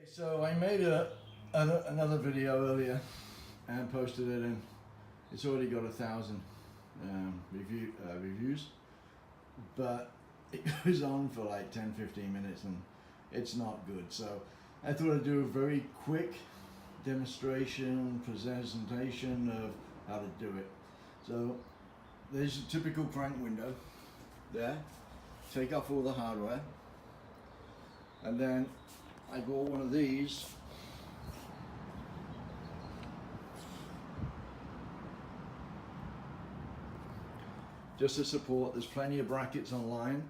So I made another video earlier and posted it in. It's already got 1,000 reviews, but it goes on for like 10-15 minutes and it's not good. So I thought I'd do a very quick demonstration, presentation of how to do it. So there's a typical crank window there. Take off all the hardware, and then I bought one of these. Just to support. There's plenty of brackets online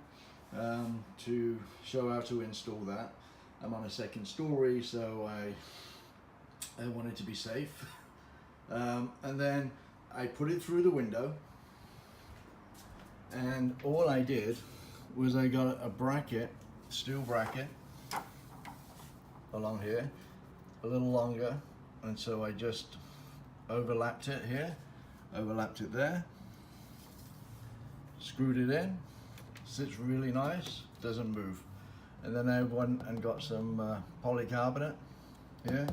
to show how to install that. I'm on a second story, so I wanted to be safe. And then I put it through the window, and all I did was I got a bracket, steel bracket along here, a little longer, and so I just overlapped it here, overlapped it there, screwed it in, sits really nice, doesn't move. And then I went and got some polycarbonate here,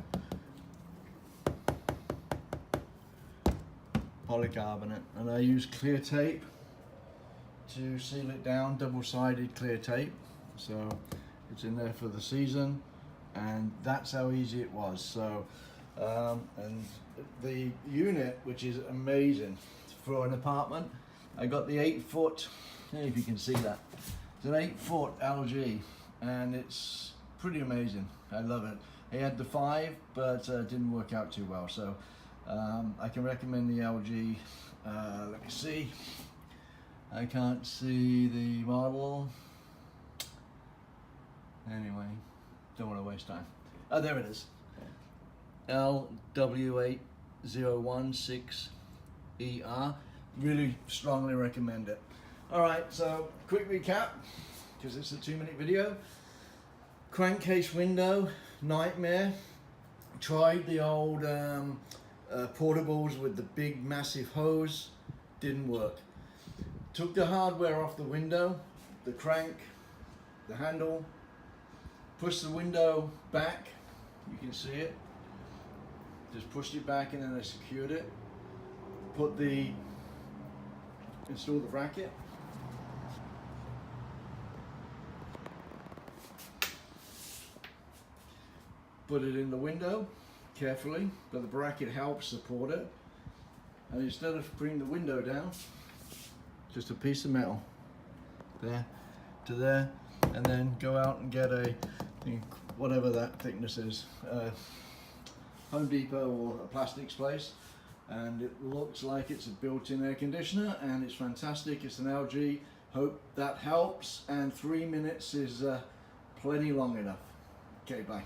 polycarbonate, and I use clear tape to seal it down, double-sided clear tape, so it's in there for the season. And that's how easy it was. So and the unit, which is amazing for an apartment, I got the 8-foot, I don't know if you can see that, it's an 8-foot LG, and it's pretty amazing. I love it. I had the 5, but it didn't work out too well, so I can recommend the LG. Let me see, I can't see the model anyway. Don't want to waste time. Oh, there it is. LW8016ER. Really strongly recommend it. All right, so quick recap, because it's a 2-minute video. Crankcase window, nightmare. Tried the old portables with the big massive hose, didn't work. Took the hardware off the window, the crank, the handle, pushed the window back, you can see it, just pushed it back, and then I secured it, installed the bracket, put it in the window carefully, but the bracket helps support it, and instead of bringing the window down, just a piece of metal there to there, and then go out and get whatever that thickness is, Home Depot or a plastics place, and it looks like it's a built-in air conditioner, and it's fantastic. It's an LG. Hope that helps, and 3 minutes is plenty long enough. Okay, bye.